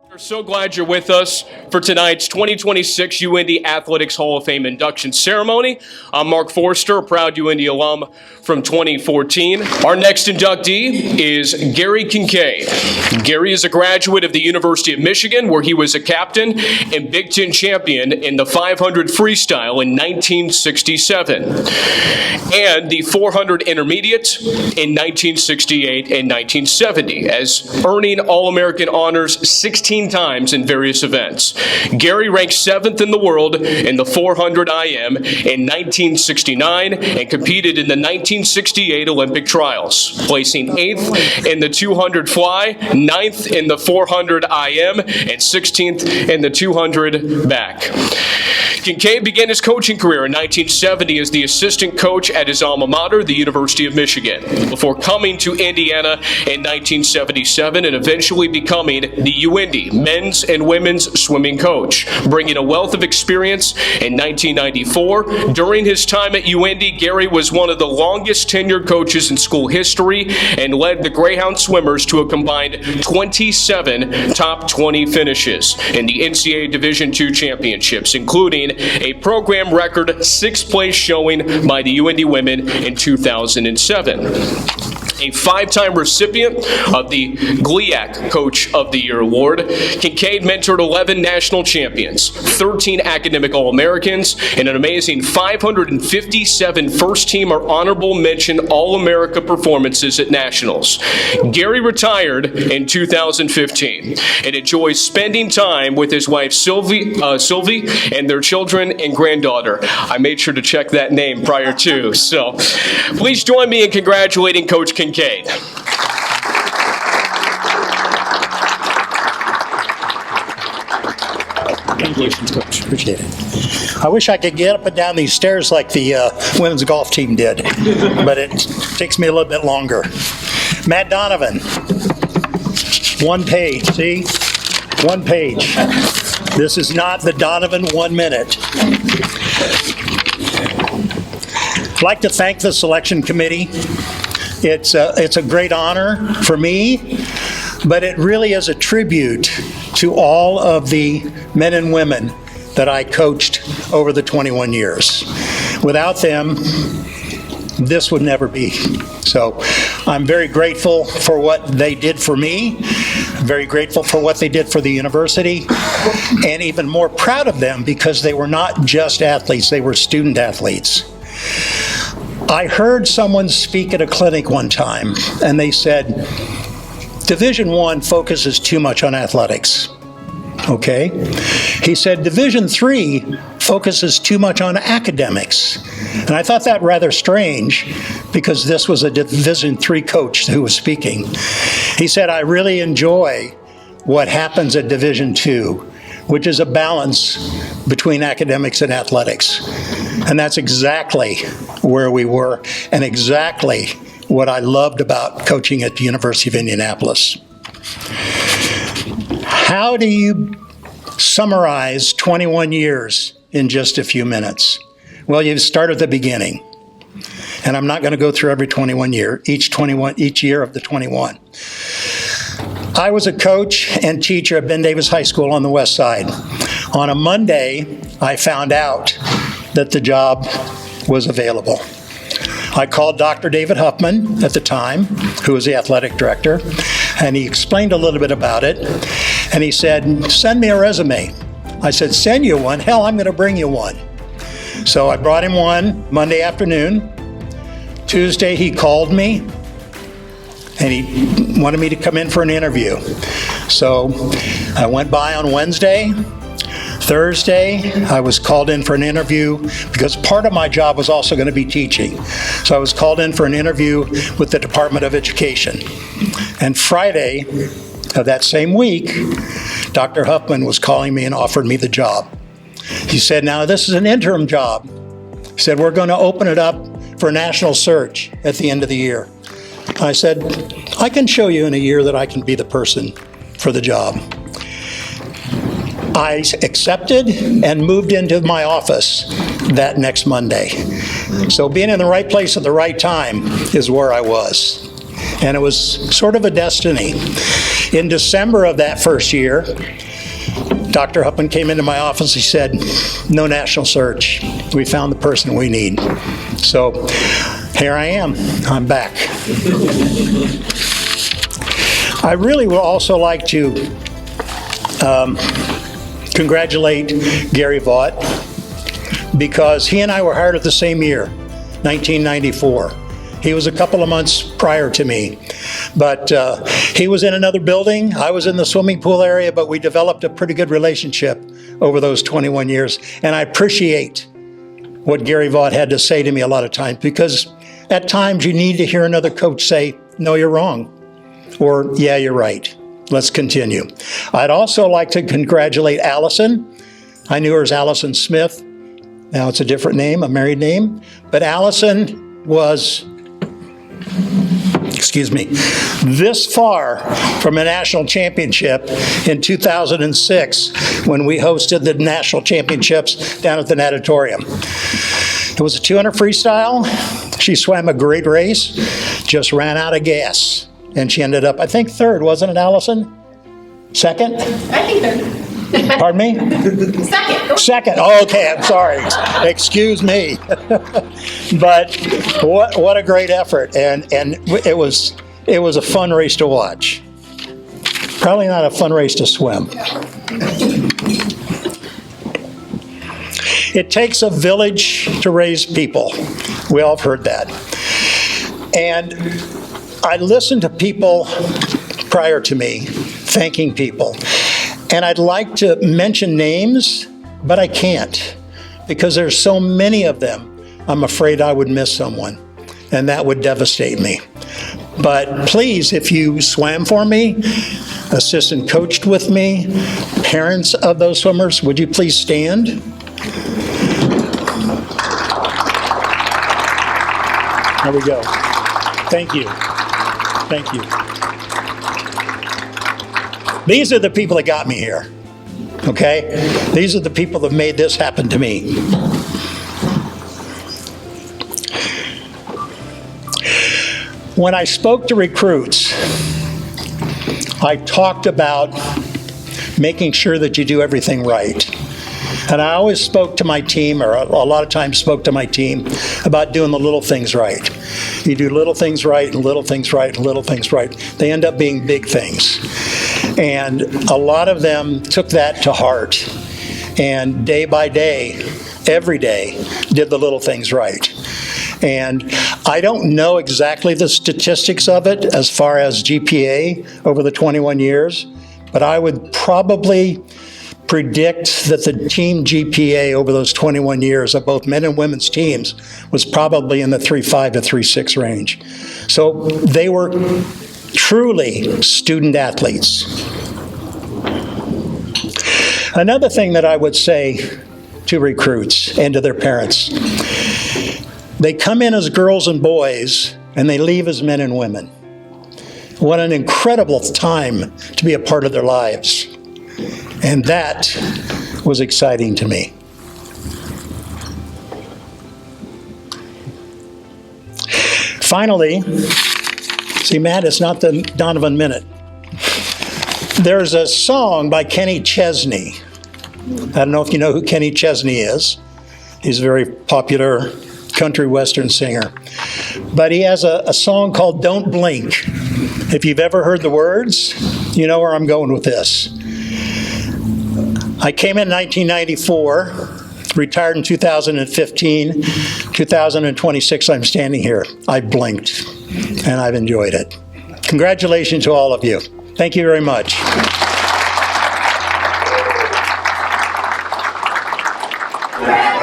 We're so glad you're with us for tonight's 2026 UIndy Athletics Hall of Fame induction ceremony. I'm Mark Forster, a proud UIndy alum from 2014. Our next inductee is Gary Kinkead. Gary is a graduate of the University of Michigan, where he was a captain and Big Ten champion in the 500 freestyle in 1967, and the 400 intermediate in 1968 and 1970, as earning All-American honors 16 times in various events. Gary ranked 7th in the world in the 400 IM in 1969 and competed in the 1968 Olympic trials, placing 8th in the 200 fly, 9th in the 400 IM, and 16th in the 200 back. Kinkead began his coaching career in 1970 as the assistant coach at his alma mater, the University of Michigan, before coming to Indiana in 1977 and eventually becoming the UIndy men's and women's swimming coach, bringing a wealth of experience in 1994. During his time at UIndy, Gary was one of the longest tenured coaches in school history and led the Greyhound swimmers to a combined 27 top 20 finishes in the NCAA Division II Championships, including a program record 6th place showing by the UIndy women in 2007. A 5-time recipient of the GLIAC Coach of the Year Award, Kinkead mentored 11 national champions, 13 academic All-Americans, and an amazing 557 first-team or honorable mention All-America performances at nationals. Gary retired in 2015 and enjoys spending time with his wife Sylvie and their children and granddaughter. I made sure to check that name prior to, so please join me in congratulating Coach Kinkead. Congratulations, Coach. Appreciate it. I wish I could get up and down these stairs like the women's golf team did, but it takes me a little bit longer. Matt Donovan, 1 page, see? 1 page. This is not the Donovan 1 minute. I'd like to thank the selection committee. It's a great honor for me, but it really is a tribute to all of the men and women that I coached over the 21 years. Without them, this would never be. So I'm very grateful for what they did for me, very grateful for what they did for the university, and even more proud of them because they were not just athletes, they were student athletes. I heard someone speak at a clinic one time, and they said, Division I focuses too much on athletics. Okay? He said, Division III focuses too much on academics. And I thought that rather strange because this was a Division III coach who was speaking. He said, I really enjoy what happens at Division II, which is a balance between academics and athletics. And that's exactly where we were and exactly what I loved about coaching at the University of Indianapolis. How do you summarize 21 years in just a few minutes? Well, you start at the beginning. And I'm not going to go through every 21 year, each year of the 21. I was a coach and teacher at Ben Davis High School on the west side. On a Monday, I found out that the job was available. I called Dr. David Huffman at the time, who was the athletic director, and he explained a little bit about it. And he said, send me a resume. I said, send you one? Hell, I'm going to bring you one. So I brought him one Monday afternoon. Tuesday, he called me, and he wanted me to come in for an interview. So I went by on Wednesday. Thursday, I was called in for an interview because part of my job was also going to be teaching. So I was called in for an interview with the Department of Education. And Friday of that same week, Dr. Huffman was calling me and offered me the job. He said, now this is an interim job. He said, we're going to open it up for a national search at the end of the year. I said, I can show you in a year that I can be the person for the job. I accepted and moved into my office that next Monday. So being in the right place at the right time is where I was. And it was sort of a destiny. In December of that first year, Dr. Huppman came into my office. He said, no national search. We found the person we need. So here I am. I'm back. I really would also like to congratulate Gary Vaught, because he and I were hired at the same year, 1994. He was a couple of months prior to me, but he was in another building. I was in the swimming pool area, but we developed a pretty good relationship over those 21 years. And I appreciate what Gary Vaught had to say to me a lot of times, because at times you need to hear another coach say, no, you're wrong, or yeah, you're right. Let's continue. I'd also like to congratulate Allison. I knew her as Allison Smith. Now it's a different name, a married name, but Allison was, this far from a national championship in 2006 when we hosted the national championships down at the natatorium. It was a 200 freestyle. She swam a great race, just ran out of gas. And she ended up, I think, third, wasn't it, Allison? Second? I think third. Pardon me? Second. Second. Oh, okay, I'm sorry. Excuse me. But what a great effort. And it was a fun race to watch. Probably not a fun race to swim. It takes a village to raise people. We all have heard that. And I listened to people prior to me thanking people. And I'd like to mention names, but I can't, because there's so many of them. I'm afraid I would miss someone, and that would devastate me. But please, if you swam for me, assistant coached with me, parents of those swimmers, would you please stand? There we go. Thank you. Thank you. These are the people that got me here, okay? These are the people that made this happen to me. When I spoke to recruits, I talked about making sure that you do everything right. And I always spoke to my team, or a lot of times spoke to my team, about doing the little things right. You do little things right, and little things right, and little things right. They end up being big things. And a lot of them took that to heart. And day by day, every day, did the little things right. And I don't know exactly the statistics of it as far as GPA over the 21 years, but I would probably predict that the team GPA over those 21 years of both men and women's teams was probably in the 3.5 to 3.6 range. So they were truly student athletes. Another thing that I would say to recruits and to their parents, they come in as girls and boys and they leave as men and women. What an incredible time to be a part of their lives. And that was exciting to me. Finally, see, Matt, it's not the Donovan Minute. There's a song by Kenny Chesney. I don't know if you know who Kenny Chesney is. He's a very popular country western singer. But he has a song called Don't Blink. If you've ever heard the words, you know where I'm going with this. I came in 1994, retired in 2015. 2026, I'm standing here. I blinked, and I've enjoyed it. Congratulations to all of you. Thank you very much. Greyhound!